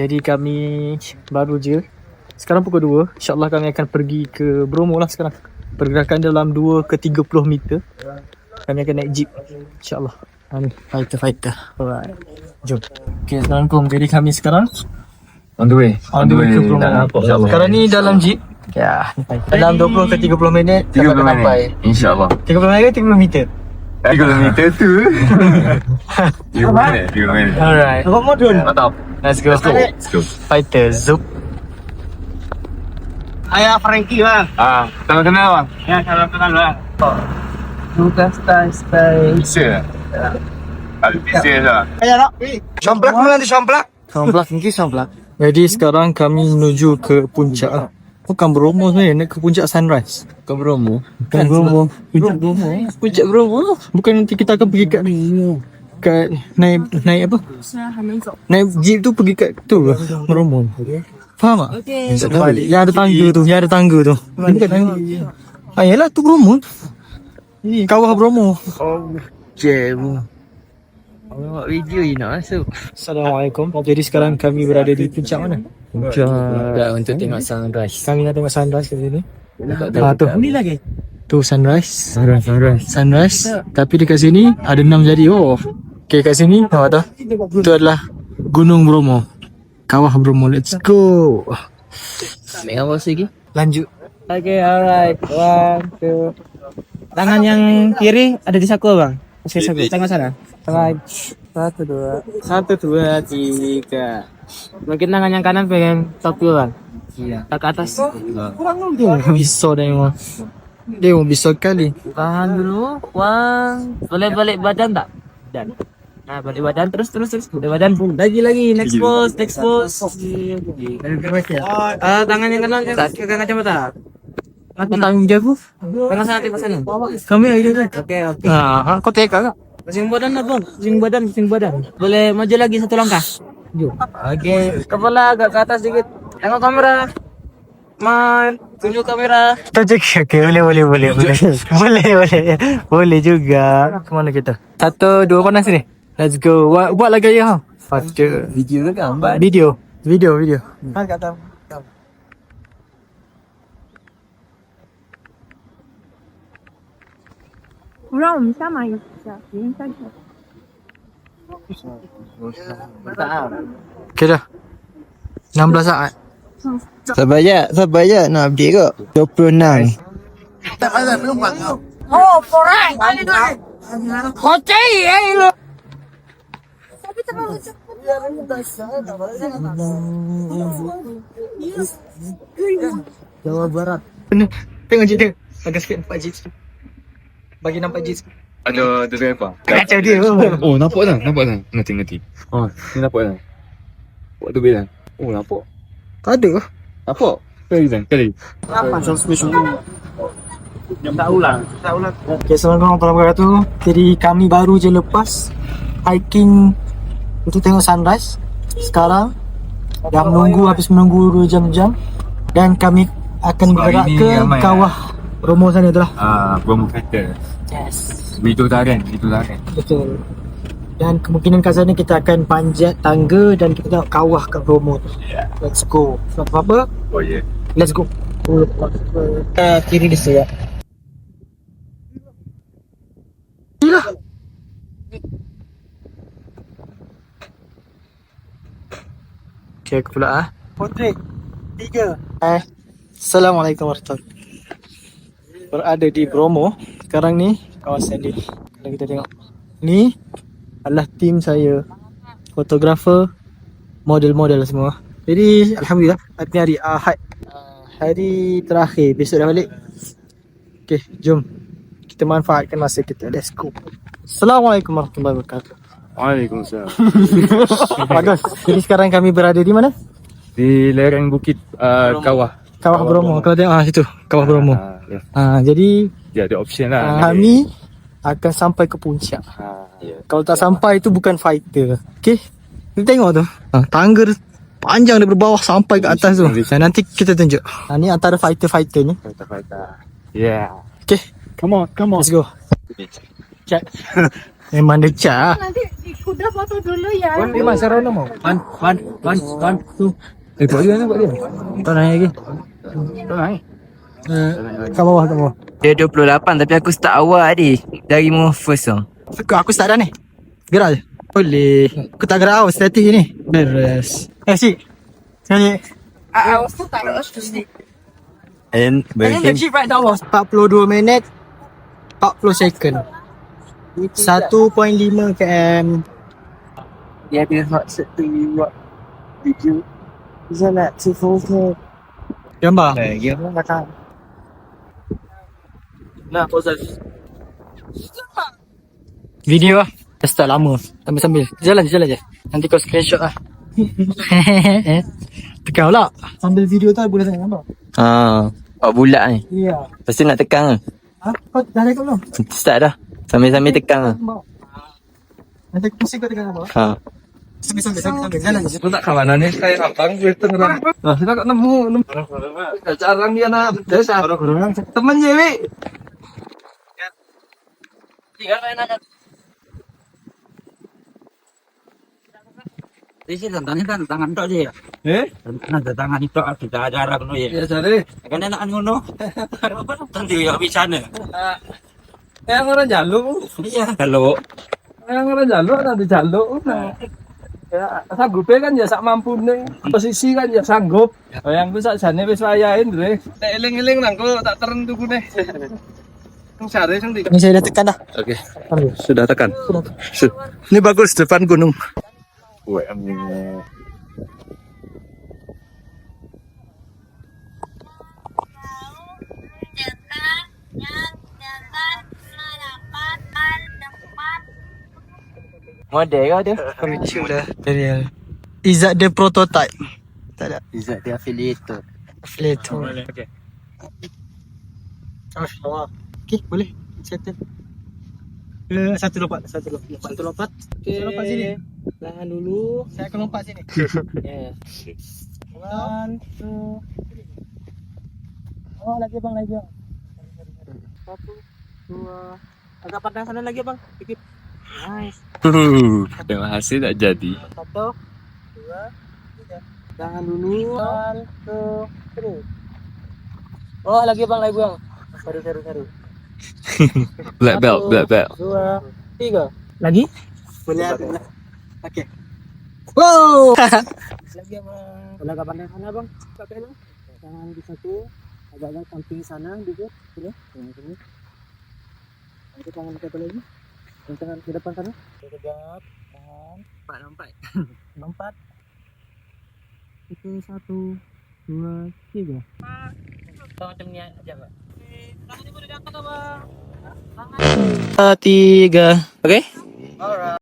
Jadi kami baru je. Sekarang pukul 2. InsyaAllah kami akan pergi ke Bromo lah sekarang. Pergerakan dalam 2 ke 30 meter. Kami akan naik jeep. InsyaAllah. Ni fighter. Alright. Jom. Okay, Assalamualaikum. Jadi kami sekarang On the way ke Bromo. InsyaAllah. Sekarang ni dalam jeep. Ya, ni fighter. Dalam 20 ke 30 minit 30 akan sampai. minit InsyaAllah 30 minit ke 30 meter? 30 meter tu 30 minit Alright. Mantap. Let's go. Let's go. Fighter Zoop. Ayah Frankie bang. Sama kenal bang? Ya, salam kenal bang. Bukan style. Bisa Bisa lah. Ayah nak. Samplak mana nanti samplak? Samplak. Jadi sekarang kami menuju ke puncak. Bukan Bromo sebenarnya, nak ke puncak Sunrise. Kau Bromo? Bukan Bromo. Puncak Bromo. Bukan nanti kita akan pergi kat naik apa? Naik jeep tu pergi kat tu Bromo. Faham tak? Okey. Yang ada tangga tu. Ini bukan tangga. Yalah tu Bromo. Ini kawah Bromo. Jam. Awak video ni nak masuk. Assalamualaikum. Jadi sekarang kami berada di puncak mana? Untuk tengok sunrise. Kami nak tengok sunrise kat sini. Tu. Ini lagi. Tu sunrise. Sunrise. Tapi dekat sini ada 6 jadi. Oh. Okay, kat sini nampak tu. Itu adalah Gunung Bromo. Kawah Bromo. Let's go. Ambil apa lagi? Lanjut. Okay, alright. 1, 2. Tangan yang kiri ada di saku bang. Saya saku. Tangan sana. Tangan. 1, 2. 1, 2, 3. Mungkin tangan yang kanan pengen top dulu bang. Iya. Tak ke atas. Bisa dah memang. Dia mau bisa kali. Tahan dulu. Wang. Boleh balik badan tak? Dan. Nah, balik badan terus. Balik badan. Lagi. Next pose. Tangan yang kanan pegang kacamata. Tanggung jawab. Tangan sana tengok sana. Kami ada kan? Oke. Kau teka tak? Pusing badan lah bang. Pusing badan. Boleh maju lagi 1 langkah. Jom. Oke. Kepala agak ke atas dikit. Tengok kamera. Tunjuk kamera. Okay, boleh juga. Kemana kita? 1, 2 panas ni. Let's go. Buat lagi ya. Fakir. Video ke gambar? Video. Kata. Okay dah. 16 saat. Sabar je nak update ke? 26. Jawa Barat. Tengok je dia. Agak sikit nampak jeep. Bagi nampak jeep. Ada driver. Kacau dia. Oh, nampak dah. Ngerti. Oh, ni nampak dah. Buat tu bilang. Oh, nampak. Tak ada. Nampak? Kali. Apa? Tak ulang. Okay, Assalamualaikum warahmatullahi wabarakatuh. Jadi kami baru je lepas hiking untuk tengok sunrise. Sekarang dah habis menunggu 2 jam. Dan kami akan bergerak ke kawah Bromo sana tu lah. Bromo Fighter. Yes. Itu taran. Betul. Dan kemungkinan kat sana kita akan panjat tangga dan kita tengok kawah kat Bromo tu. Let's go. Sebab apa? Oh yeah. Let's go. Kiri dia saya. Gila. Okay, aku pula Portrait 3. Assalamualaikum warahmatullahi wabarakatuh. Berada di Bromo. Sekarang ni kawasan ni. Kalau kita tengok. Ni adalah tim saya. Fotografer, model-model semua. Jadi alhamdulillah hari ni hari Ahad. Hari terakhir, besok dah balik. Okay, jom kita manfaatkan masa kita. Let's go. Assalamualaikum warahmatullahi wabarakatuh. Waalaikumsalam. Bagus. Jadi sekarang kami berada di mana? Di lereng bukit kawah. Kawah Bromo. Kalau tengok situ, Kawah Bromo. Ya. Jadi Dia ada option lah. kami akan sampai ke puncak. Ya. Kalau tak sampai itu bukan fighter. Okay, kita tengok tu. Tangga dia panjang daripada bawah sampai ke atas tu. Dan nanti kita tunjuk. Ni antara fighter-fighter ni. Fighter. Yeah. Okay, Come on. let's go. Check. Memang decak. Nanti kuda foto dulu ya. Lima serono mau. One, two. Buat dia buat dia. Kau naik lagi. Kat bawah, kat bawah. Dia 28 tapi aku start awal tadi. Dari mu first song. Aku start dah ni. Gerak je. Boleh. Aku tak gerak tau strategi ni. Beres. Si. Nyanyi. And berhenti. right now 42 minit 40 second 1.5 km. Dia ada WhatsApp tu buat video. Bisa nak tu photo. Gambar. Dia pun kata. Nah, pose. Video lah. Dah start lama. Sambil-sambil. Jalan je. Nanti kau screenshot lah. Tekan pula. Sambil video tu boleh tengok gambar. Bulat ni. Ya. Lepas tu nak tekan Ha? Kau dah rekod belum? Start dah. Sambil-sambil tekan Nanti pusing kau tekan gambar. Ha. Sambil. Jalan je. Aku tak kawanan ni kayak abang Kristen orang. Nah, kita tak nemu. Jarang dia nak desa. Temen je, Wi. Di sini tangan tok je. Tangan itu kita ajar aku ya. Ya cari. Kan enak ngono. Nanti ya bisane. Yang orang jaluk. Iya, kalau Yang orang jaluk ada di jaluk. Ya, sanggupnya kan ya sak mampu nih. Posisi kan ya sanggup. Yang bisa jane wis wayahin dre. Nek eling-eling nang kok tak terentu kune. Yang cari sing di. Ni saya dah tekan dah. Oke. Sudah tekan. Ini bagus depan gunung. Model kau tu. Lucu dah. Real. Izzat dia prototype. Tak ada. Izzat dia affiliator. Affiliator. Okay. Okay, boleh. Settle. Satu lompat. Lompat sini. Tahan dulu. Saya akan lompat sini. Ya. One, two, three. Oh, lagi bang. Satu, dua. Agak pandang sana lagi bang. Dikit. Nice. Yang hasil tak jadi. Satu, dua, tiga. Tahan dulu. One, two, three. Oh, lagi bang. Seru. Black belt. Dua, tiga. Lagi? Boleh. Okay. Wow. Lagi bang. Agak pandang sana bang. Pakai bang. Tangan di satu. Agak samping sana dikit. Boleh? Sini. Nanti tangan kita lagi. Yang tangan ke depan sana. Tegap. Tahan. Lompat. Itu 1, 2, 3. Macam ni aja bang. Tangannya boleh diangkat bang. 3. Okay. Alright.